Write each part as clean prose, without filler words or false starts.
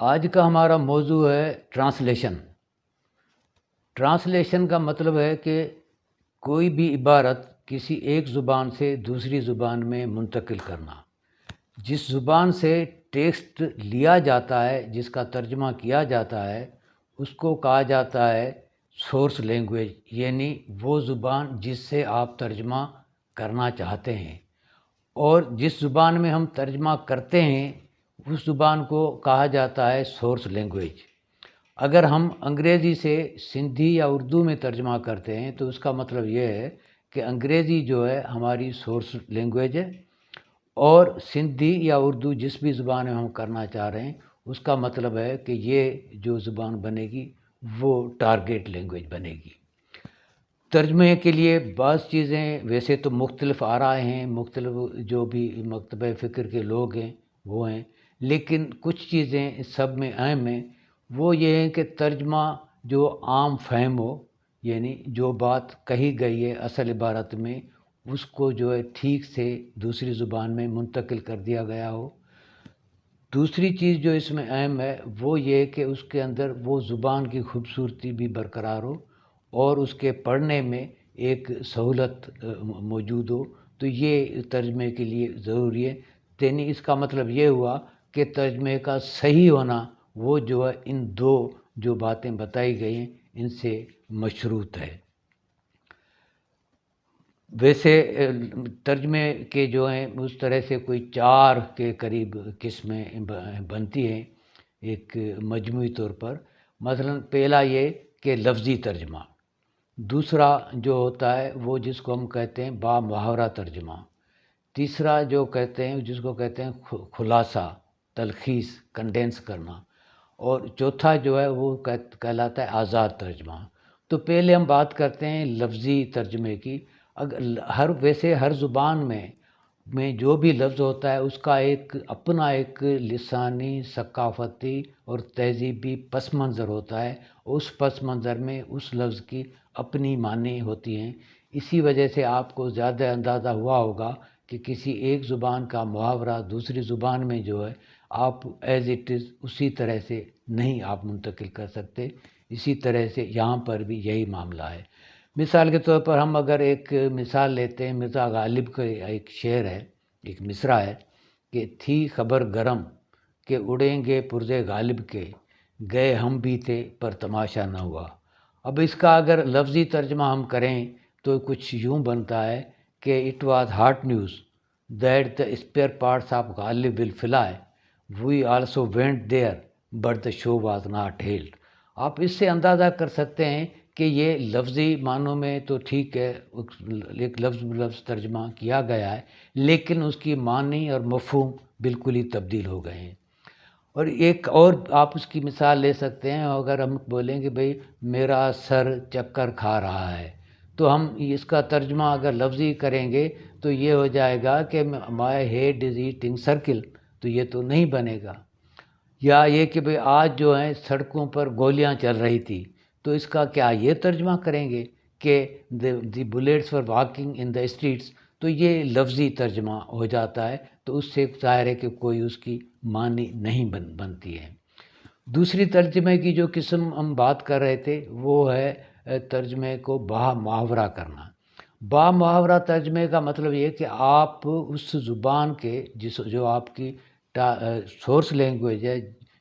آج کا ہمارا موضوع ہے ٹرانسلیشن۔ ٹرانسلیشن کا مطلب ہے کہ کوئی بھی عبارت کسی ایک زبان سے دوسری زبان میں منتقل کرنا۔ جس زبان سے ٹیکسٹ لیا جاتا ہے، جس کا ترجمہ کیا جاتا ہے، اس کو کہا جاتا ہے سورس لینگویج، یعنی وہ زبان جس سے آپ ترجمہ کرنا چاہتے ہیں۔ اور جس زبان میں ہم ترجمہ کرتے ہیں اس زبان کو کہا جاتا ہے سورس لینگویج۔ اگر ہم انگریزی سے سندھی یا اردو میں ترجمہ کرتے ہیں تو اس کا مطلب یہ ہے کہ انگریزی جو ہے ہماری سورس لینگویج ہے، اور سندھی یا اردو جس بھی زبان میں ہم کرنا چاہ رہے ہیں اس کا مطلب ہے کہ یہ جو زبان بنے گی وہ ٹارگیٹ لینگویج بنے گی۔ ترجمے کے لیے بعض چیزیں ویسے تو مختلف آرائے ہیں، مختلف جو بھی مکتبہ فکر کے لوگ ہیں وہ ہیں، لیکن کچھ چیزیں سب میں اہم ہیں۔ وہ یہ ہیں کہ ترجمہ جو عام فہم ہو، یعنی جو بات کہی گئی ہے اصل عبارت میں اس کو جو ہے ٹھیک سے دوسری زبان میں منتقل کر دیا گیا ہو۔ دوسری چیز جو اس میں اہم ہے وہ یہ کہ اس کے اندر وہ زبان کی خوبصورتی بھی برقرار ہو اور اس کے پڑھنے میں ایک سہولت موجود ہو، تو یہ ترجمے کے لیے ضروری ہے۔ یعنی اس کا مطلب یہ ہوا کہ ترجمے کا صحیح ہونا وہ جو ہے ان دو جو باتیں بتائی گئی ہیں ان سے مشروط ہے۔ ویسے ترجمے کے جو ہیں اس طرح سے کوئی 4 کے قریب قسمیں بنتی ہیں ایک مجموعی طور پر۔ مثلا پہلا یہ کہ لفظی ترجمہ، دوسرا جو ہوتا ہے وہ جس کو ہم کہتے ہیں با محاورہ ترجمہ، تیسرا جو کہتے ہیں جس کو کہتے ہیں خلاصہ، تلخیص، کنڈینس کرنا، اور چوتھا جو ہے وہ کہلاتا ہے آزاد ترجمہ۔ تو پہلے ہم بات کرتے ہیں لفظی ترجمے کی۔ ویسے ہر زبان میں جو بھی لفظ ہوتا ہے اس کا ایک اپنا ایک لسانی، ثقافتی اور تہذیبی پس منظر ہوتا ہے، اس پس منظر میں اس لفظ کی اپنی معنی ہوتی ہیں۔ اسی وجہ سے آپ کو زیادہ اندازہ ہوا ہوگا کہ کسی ایک زبان کا محاورہ دوسری زبان میں جو ہے آپ ایز اٹ از اسی طرح سے نہیں آپ منتقل کر سکتے۔ اسی طرح سے یہاں پر بھی یہی معاملہ ہے۔ مثال کے طور پر ہم اگر ایک مثال لیتے ہیں، مرزا غالب کا ایک شعر ہے، ایک مصرع ہے کہ تھی خبر گرم کہ اڑیں گے پرزے غالب کے، گئے ہم بھی تھے پر تماشا نہ ہوا۔ اب اس کا اگر لفظی ترجمہ ہم کریں تو کچھ یوں بنتا ہے کہ it was hot news that the spare parts of Ghalib will fly, we also went there but the show was not held. آپ اس سے اندازہ کر سکتے ہیں کہ یہ لفظی معنوں میں تو ٹھیک ہے، ایک لفظ ترجمہ کیا گیا ہے، لیکن اس کی معنی اور مفہوم بالکل ہی تبدیل ہو گئے ہیں۔ اور ایک اور آپ اس کی مثال لے سکتے ہیں، اگر ہم بولیں کہ بھئی میرا سر چکر کھا رہا ہے، تو ہم اس کا ترجمہ اگر لفظی کریں گے تو یہ ہو جائے گا کہ my head is eating circle, تو یہ تو نہیں بنے گا۔ یا یہ کہ بھئی آج جو ہیں سڑکوں پر گولیاں چل رہی تھی، تو اس کا کیا یہ ترجمہ کریں گے کہ the bullets for walking in the streets, تو یہ لفظی ترجمہ ہو جاتا ہے، تو اس سے ظاہر ہے کہ کوئی اس کی معنی نہیں بنتی ہے۔ دوسری ترجمے کی جو قسم ہم بات کر رہے تھے وہ ہے ترجمے کو با محاورہ کرنا۔ با محاورہ ترجمے کا مطلب یہ کہ آپ اس زبان کے جو آپ کی سورس لینگویج ہے،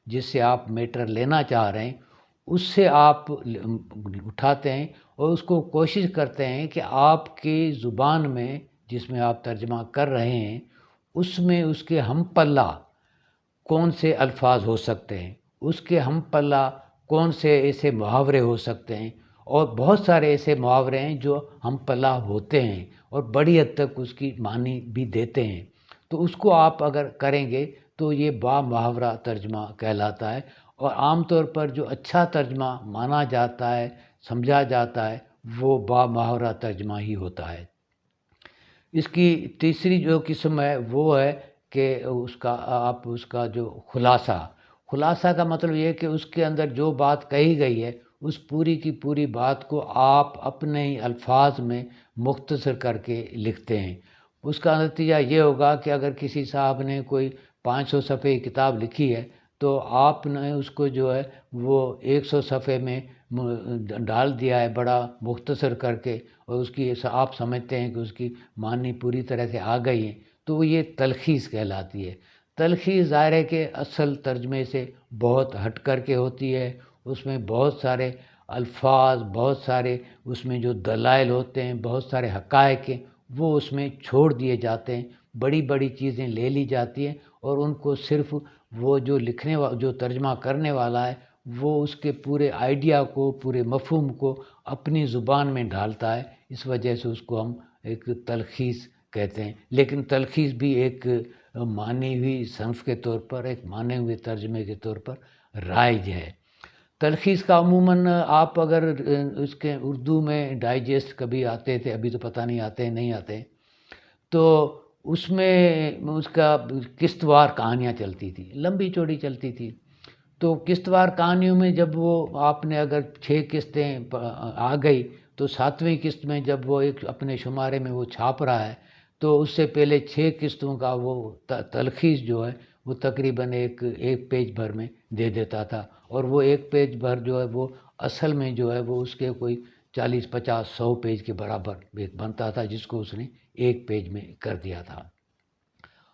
جس سے آپ میٹر لینا چاہ رہے ہیں، اس سے آپ اٹھاتے ہیں اور اس کو کوشش کرتے ہیں کہ آپ کی زبان میں جس میں آپ ترجمہ کر رہے ہیں اس میں اس کے ہم پلہ کون سے الفاظ ہو سکتے ہیں، اس کے ہم پلہ کون سے ایسے محاورے ہو سکتے ہیں، اور بہت سارے ایسے محاورے ہیں جو ہم پلہ ہوتے ہیں اور بڑی حد تک اس کی معنی بھی دیتے ہیں۔ تو اس کو آپ اگر کریں گے تو یہ با محاورہ ترجمہ کہلاتا ہے، اور عام طور پر جو اچھا ترجمہ مانا جاتا ہے، سمجھا جاتا ہے، وہ با محاورہ ترجمہ ہی ہوتا ہے۔ اس کی تیسری جو قسم ہے وہ ہے کہ اس کا جو خلاصہ کا مطلب یہ کہ اس کے اندر جو بات کہی گئی ہے اس پوری کی پوری بات کو آپ اپنے ہی الفاظ میں مختصر کر کے لکھتے ہیں۔ اس کا نتیجہ یہ ہوگا کہ اگر کسی صاحب نے کوئی 500 صفحے کی کتاب لکھی ہے تو آپ نے اس کو جو ہے وہ 100 صفحے میں ڈال دیا ہے بڑا مختصر کر کے، اور اس کی آپ سمجھتے ہیں کہ اس کی معنی پوری طرح سے آ گئی ہے، تو وہ یہ تلخیص کہلاتی ہے۔ تلخیص ظاہر ہے کہ اصل ترجمے سے بہت ہٹ کر کے ہوتی ہے، اس میں بہت سارے الفاظ، بہت سارے اس میں جو دلائل ہوتے ہیں، بہت سارے حقائق ہیں، وہ اس میں چھوڑ دیے جاتے ہیں، بڑی بڑی چیزیں لے لی جاتی ہیں، اور ان کو صرف وہ جو جو ترجمہ کرنے والا ہے وہ اس کے پورے آئیڈیا کو، پورے مفہوم کو اپنی زبان میں ڈالتا ہے، اس وجہ سے اس کو ہم ایک تلخیص کہتے ہیں۔ لیکن تلخیص بھی ایک مانی ہوئی صنف کے طور پر، ایک مانے ہوئے ترجمے کے طور پر رائج ہے۔ تلخیص کا عموماً آپ اگر اس کے اردو میں ڈائجسٹ کبھی آتے تھے، ابھی تو پتہ نہیں آتے نہیں آتے، تو اس میں اس کا قسط وار کہانیاں چلتی تھی، لمبی چوڑی چلتی تھی۔ تو قسط وار کہانیوں میں جب وہ آپ نے اگر 6 قسطیں آ گئی، تو 7ویں قسط میں جب وہ ایک اپنے شمارے میں وہ چھاپ رہا ہے، تو اس سے پہلے 6 قسطوں کا وہ تلخیص جو ہے وہ تقریباً ایک پیج بھر میں دے دیتا تھا، اور وہ ایک پیج بھر جو ہے وہ اصل میں جو ہے وہ اس کے کوئی 40 50 100 پیج کے برابر ایک بنتا تھا، جس کو اس نے ایک پیج میں کر دیا تھا۔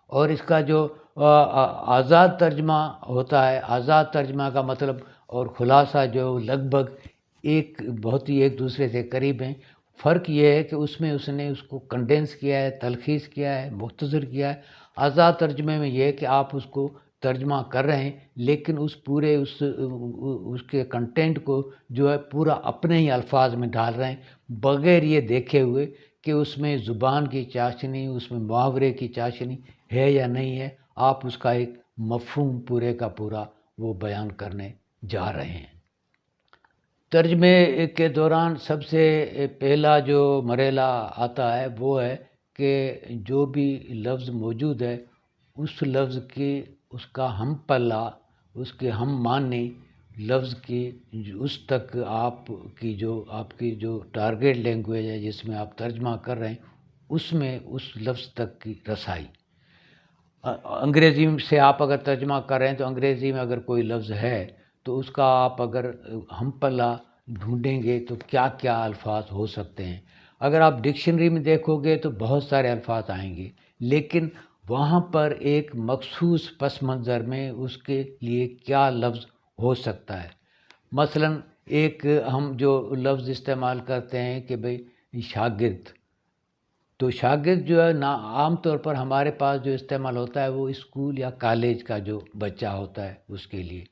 اور اس کا جو آزاد ترجمہ ہوتا ہے، آزاد ترجمہ کا مطلب اور خلاصہ جو لگ بھگ بہت ہی ایک دوسرے سے قریب ہیں۔ فرق یہ ہے کہ اس میں اس نے اس کو کنڈینس کیا ہے، تلخیص کیا ہے، مختصر کیا ہے۔ آزاد ترجمے میں یہ ہے کہ آپ اس کو ترجمہ کر رہے ہیں، لیکن اس پورے اس کے کنٹینٹ کو جو ہے پورا اپنے ہی الفاظ میں ڈال رہے ہیں، بغیر یہ دیکھے ہوئے کہ اس میں زبان کی چاشنی، اس میں محاورے کی چاشنی ہے یا نہیں ہے۔ آپ اس کا ایک مفہوم پورے کا پورا وہ بیان کرنے جا رہے ہیں۔ ترجمے کے دوران سب سے پہلا جو مرحلہ آتا ہے وہ ہے کہ جو بھی لفظ موجود ہے، اس لفظ کی اس کا ہم پلہ، اس کے ہم معنی لفظ کی اس تک آپ کی جو ٹارگیٹ لینگویج ہے جس میں آپ ترجمہ کر رہے ہیں، اس میں اس لفظ تک کی رسائی۔ انگریزی سے آپ اگر ترجمہ کر رہے ہیں تو انگریزی میں اگر کوئی لفظ ہے تو اس کا آپ اگر ہم پلہ ڈھونڈیں گے تو کیا کیا الفاظ ہو سکتے ہیں۔ اگر آپ ڈکشنری میں دیکھو گے تو بہت سارے الفاظ آئیں گے، لیکن وہاں پر ایک مخصوص پس منظر میں اس کے لیے کیا لفظ ہو سکتا ہے۔ مثلاً ایک ہم جو لفظ استعمال کرتے ہیں کہ بھئی شاگرد، تو شاگرد جو ہے عام طور پر ہمارے پاس جو استعمال ہوتا ہے وہ اسکول یا کالج کا جو بچہ ہوتا ہے اس کے لیے۔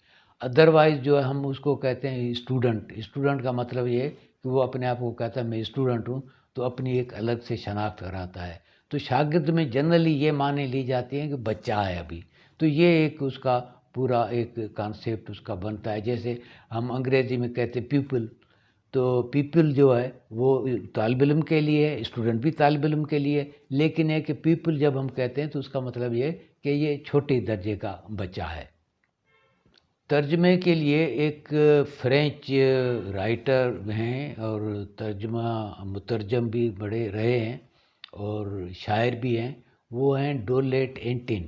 ادروائز جو ہے ہم اس کو کہتے ہیں اسٹوڈنٹ۔ اسٹوڈنٹ کا مطلب یہ ہے کہ وہ اپنے آپ کو کہتا ہے میں اسٹوڈنٹ ہوں، تو اپنی ایک الگ سے شناخت کراتا ہے۔ تو شاگرد میں جنرلی یہ معنی لی جاتی ہیں کہ بچہ ہے ابھی، تو یہ ایک اس کا پورا ایک کانسیپٹ اس کا بنتا ہے۔ جیسے ہم انگریزی میں کہتے ہیں پیپل، تو پیپل جو ہے وہ طالب علم کے لیے ہے، اسٹوڈنٹ بھی طالب علم کے لیے، لیکن ہے کہ پیپل جب ہم کہتے ہیں تو اس کا مطلب یہ کہ یہ چھوٹے درجے کا بچہ ہے۔ ترجمے کے لیے ایک فرینچ رائٹر ہیں اور مترجم بھی بڑے رہے ہیں اور شاعر بھی ہیں، وہ ہیں ڈولیٹ اینٹن۔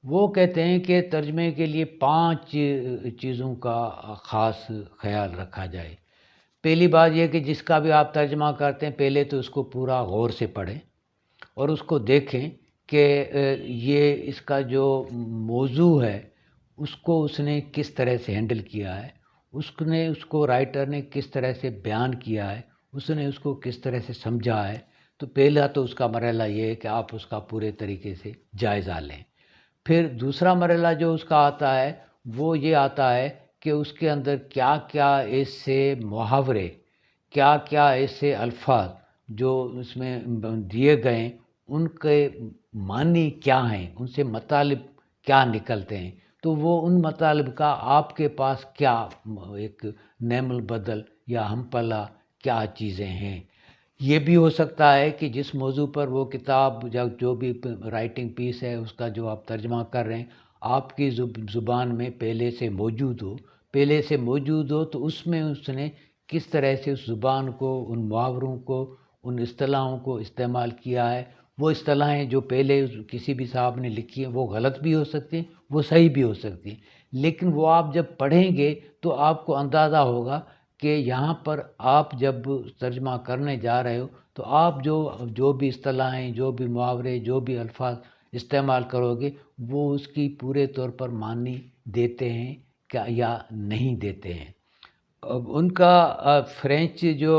وہ کہتے ہیں کہ ترجمے کے لیے 5 چیزوں کا خاص خیال رکھا جائے۔ پہلی بات یہ کہ جس کا بھی آپ ترجمہ کرتے ہیں پہلے تو اس کو پورا غور سے پڑھیں اور اس کو دیکھیں کہ یہ اس کا جو موضوع ہے اس کو اس نے کس طرح سے ہینڈل کیا ہے، اس کو رائٹر نے کس طرح سے بیان کیا ہے، اس نے اس کو کس طرح سے سمجھا ہے۔ تو پہلا تو اس کا مرحلہ یہ ہے کہ آپ اس کا پورے طریقے سے جائزہ لیں۔ پھر دوسرا مرحلہ جو اس کا آتا ہے وہ یہ آتا ہے کہ اس کے اندر کیا کیا ایسے محاورے، کیا کیا ایسے الفاظ جو اس میں دیے گئے ان کے معنی کیا ہیں، ان سے مطالب کیا نکلتے ہیں، تو وہ ان مطالب کا آپ کے پاس کیا ایک نعم البدل یا ہم پلہ کیا چیزیں ہیں۔ یہ بھی ہو سکتا ہے کہ جس موضوع پر وہ کتاب یا جو بھی رائٹنگ پیس ہے اس کا جو آپ ترجمہ کر رہے ہیں آپ کی زبان میں پہلے سے موجود ہو تو اس میں اس نے کس طرح سے اس زبان کو، ان محاوروں کو، ان اصطلاحوں کو استعمال کیا ہے، وہ اصطلاحیں جو پہلے کسی بھی صاحب نے لکھی ہیں وہ غلط بھی ہو سکتی ہیں، وہ صحیح بھی ہو سکتی ہیں، لیکن وہ آپ جب پڑھیں گے تو آپ کو اندازہ ہوگا کہ یہاں پر آپ جب ترجمہ کرنے جا رہے ہو تو آپ جو بھی اصطلاحیں، جو بھی محاورے، جو بھی الفاظ استعمال کرو گے وہ اس کی پورے طور پر معنی دیتے ہیں کیا یا نہیں دیتے ہیں۔ اب ان کا فرینچ جو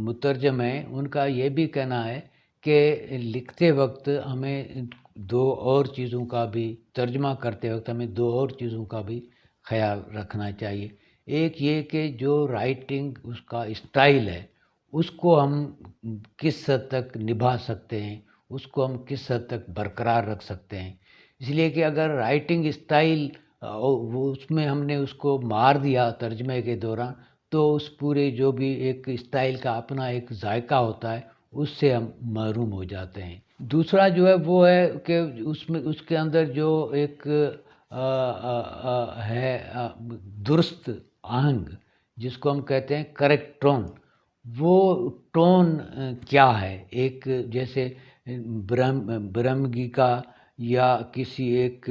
مترجم ہیں ان کا یہ بھی کہنا ہے کہ لکھتے وقت ہمیں دو اور چیزوں کا بھی، ترجمہ کرتے وقت ہمیں دو اور چیزوں کا بھی خیال رکھنا چاہیے۔ ایک یہ کہ جو رائٹنگ اس کا اسٹائل ہے اس کو ہم کس حد تک نبھا سکتے ہیں، اس کو ہم کس حد تک برقرار رکھ سکتے ہیں۔ اس لیے کہ اگر رائٹنگ اسٹائل وہ اس میں ہم نے اس کو مار دیا ترجمے کے دوران تو اس پورے جو بھی ایک اسٹائل کا اپنا ایک ذائقہ ہوتا ہے اس سے ہم محروم ہو جاتے ہیں۔ دوسرا جو ہے وہ ہے کہ اس کے اندر جو ایک ہے درست آہنگ جس کو ہم کہتے ہیں کریکٹ ٹون، وہ ٹون کیا ہے، ایک جیسے برہمگی کا یا کسی ایک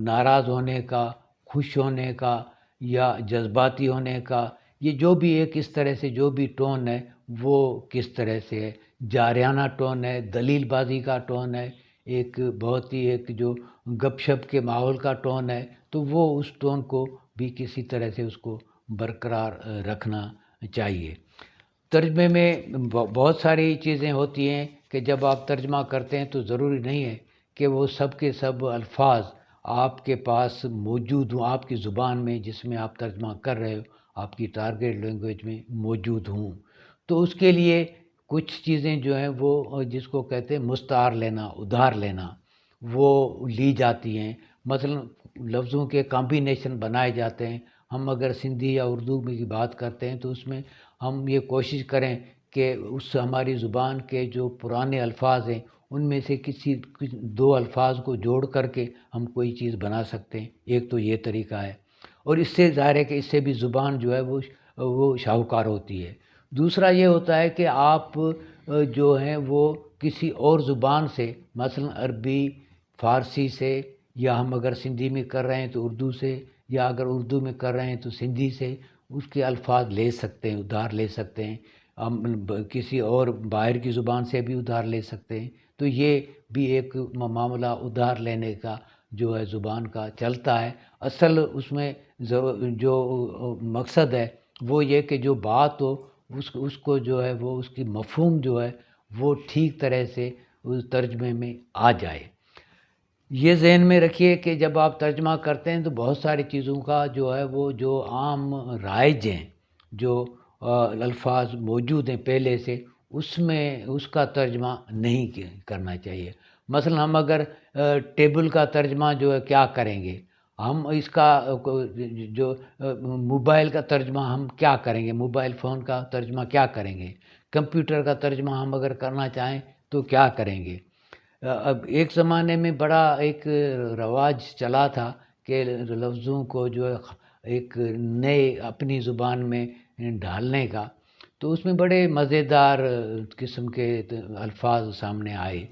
ناراض ہونے کا، خوش ہونے کا یا جذباتی ہونے کا، یہ جو بھی ایک اس طرح سے جو بھی ٹون ہے وہ کس طرح سے ہے، جارحانہ ٹون ہے، دلیل بازی کا ٹون ہے، ایک بہت ہی ایک جو گپ شپ کے ماحول کا ٹون ہے، تو وہ اس ٹون کو بھی کسی طرح سے اس کو برقرار رکھنا چاہیے۔ ترجمے میں بہت ساری چیزیں ہوتی ہیں کہ جب آپ ترجمہ کرتے ہیں تو ضروری نہیں ہے کہ وہ سب کے سب الفاظ آپ کے پاس موجود ہوں، آپ کی زبان میں جس میں آپ ترجمہ کر رہے ہو، آپ کی ٹارگیٹ لینگویج میں موجود ہوں۔ تو اس کے لیے کچھ چیزیں جو ہیں وہ جس کو کہتے ہیں مستعار لینا، ادھار لینا، وہ لی جاتی ہیں۔ مثلا لفظوں کے کمبینیشن بنائے جاتے ہیں۔ ہم اگر سندھی یا اردو میں کی بات کرتے ہیں تو اس میں ہم یہ کوشش کریں کہ اس ہماری زبان کے جو پرانے الفاظ ہیں ان میں سے کسی دو الفاظ کو جوڑ کر کے ہم کوئی چیز بنا سکتے ہیں۔ ایک تو یہ طریقہ ہے، اور اس سے ظاہر ہے کہ اس سے بھی زبان جو ہے وہ شاہکار ہوتی ہے۔ دوسرا یہ ہوتا ہے کہ آپ جو ہیں وہ کسی اور زبان سے، مثلا عربی، فارسی سے، یا ہم اگر سندھی میں کر رہے ہیں تو اردو سے، یا اگر اردو میں کر رہے ہیں تو سندھی سے اس کے الفاظ لے سکتے ہیں، ادھار لے سکتے ہیں۔ ہم کسی اور باہر کی زبان سے بھی ادھار لے سکتے ہیں۔ تو یہ بھی ایک معاملہ ادھار لینے کا جو ہے زبان کا چلتا ہے۔ اصل اس میں جو مقصد ہے وہ یہ کہ جو بات ہو اس کو جو ہے وہ اس کی مفہوم جو ہے وہ ٹھیک طرح سے اس ترجمے میں آ جائے۔ یہ ذہن میں رکھیے کہ جب آپ ترجمہ کرتے ہیں تو بہت ساری چیزوں کا جو ہے وہ جو عام رائج ہیں، جو الفاظ موجود ہیں پہلے سے، اس میں اس کا ترجمہ نہیں کرنا چاہیے۔ مثلا ہم اگر ٹیبل کا ترجمہ جو ہے کیا کریں گے، ہم اس کا جو موبائل کا ترجمہ ہم کیا کریں گے، موبائل فون کا ترجمہ کیا کریں گے، کمپیوٹر کا ترجمہ ہم اگر کرنا چاہیں تو کیا کریں گے۔ اب ایک زمانے میں بڑا ایک رواج چلا تھا کہ لفظوں کو جو ہے ایک نئے اپنی زبان میں ڈھالنے کا، تو اس میں بڑے مزیدار قسم کے الفاظ سامنے آئے۔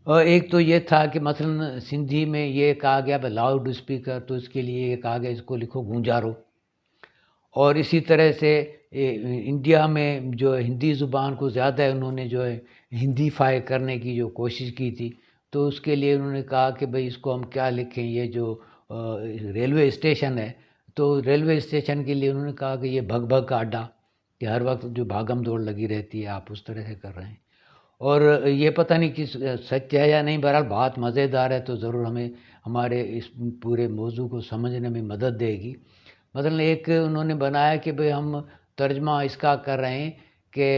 اور ایک تو یہ تھا کہ مثلا سندھی میں یہ کہا گیا لاؤڈ اسپیکر، تو اس کے لیے یہ کہا گیا اس کو لکھو گونجارو۔ اور اسی طرح سے انڈیا میں جو ہندی زبان کو زیادہ انہوں نے جو ہے ہندی فائی کرنے کی جو کوشش کی تھی، تو اس کے لیے انہوں نے کہا کہ بھئی اس کو ہم کیا لکھیں، یہ جو ریلوے اسٹیشن ہے تو ریلوے اسٹیشن کے لیے انہوں نے کہا کہ یہ بھگ بھگ کا اڈا، کہ ہر وقت جو بھاگم دوڑ لگی رہتی ہے آپ اس طرح سے کر رہے ہیں۔ اور یہ پتہ نہیں کہ سچ ہے یا نہیں، بہرحال بات مزیدار ہے تو ضرور ہمیں ہمارے اس پورے موضوع کو سمجھنے میں مدد دے گی۔ مثلا ایک انہوں نے بنایا کہ بھئی ہم ترجمہ اس کا کر رہے ہیں کہ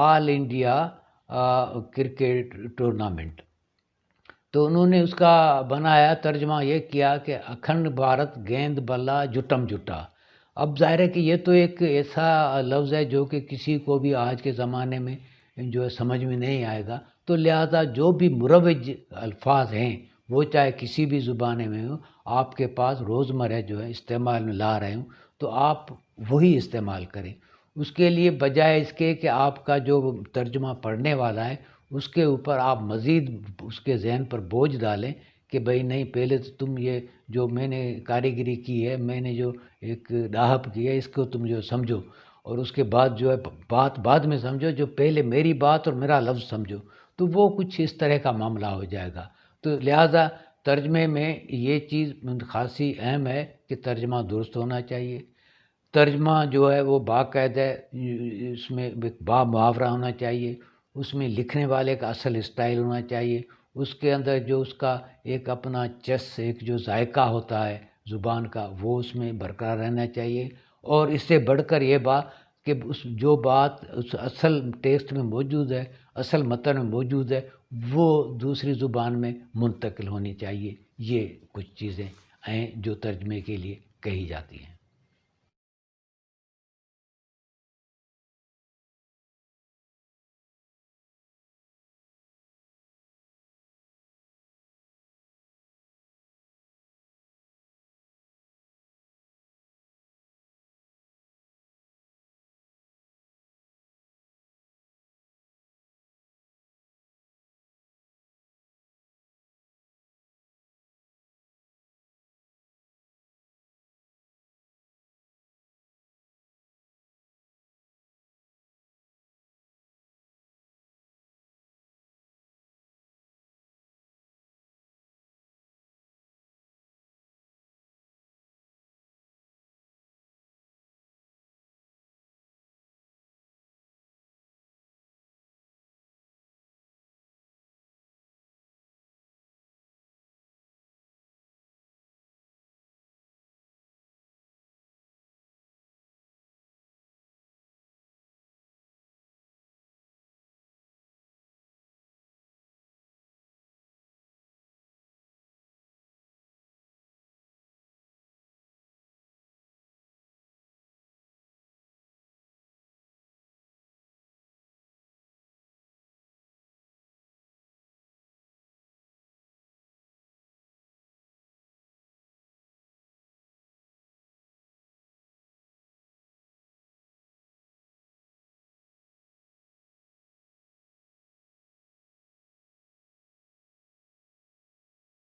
آل انڈیا کرکٹ ٹورنامنٹ، تو انہوں نے اس کا بنایا ترجمہ یہ کیا کہ اکھنڈ بھارت گیند بلا جٹم جٹا۔ اب ظاہر ہے کہ یہ تو ایک ایسا لفظ ہے جو کہ کسی کو بھی آج کے زمانے میں جو ہے سمجھ میں نہیں آئے گا، تو لہذا جو بھی مروج الفاظ ہیں وہ چاہے کسی بھی زبان میں ہو، آپ کے پاس روزمرہ جو ہے استعمال میں لا رہے ہوں تو آپ وہی استعمال کریں۔ اس کے لیے بجائے اس کے کہ آپ کا جو ترجمہ پڑھنے والا ہے اس کے اوپر آپ مزید اس کے ذہن پر بوجھ ڈالیں کہ بھئی نہیں، پہلے تو تم یہ جو میں نے کاریگری کی ہے، میں نے جو ایک ڈاہپ کی ہے، اس کو تم جو سمجھو، اور اس کے بعد جو ہے بات بعد میں سمجھو، جو پہلے میری بات اور میرا لفظ سمجھو، تو وہ کچھ اس طرح کا معاملہ ہو جائے گا۔ تو لہٰذا ترجمے میں یہ چیز خاصی اہم ہے کہ ترجمہ درست ہونا چاہیے۔ ترجمہ جو ہے وہ باقاعدہ اس میں با محاورہ ہونا چاہیے، اس میں لکھنے والے کا اصل اسٹائل ہونا چاہیے، اس کے اندر جو اس کا ایک اپنا ایک جو ذائقہ ہوتا ہے زبان کا، وہ اس میں برقرار رہنا چاہیے، اور اس سے بڑھ کر یہ بات کہ جو بات اس اصل ٹیکسٹ میں موجود ہے، اصل متن میں موجود ہے، وہ دوسری زبان میں منتقل ہونی چاہیے۔ یہ کچھ چیزیں ہیں جو ترجمے کے لیے کہی جاتی ہیں۔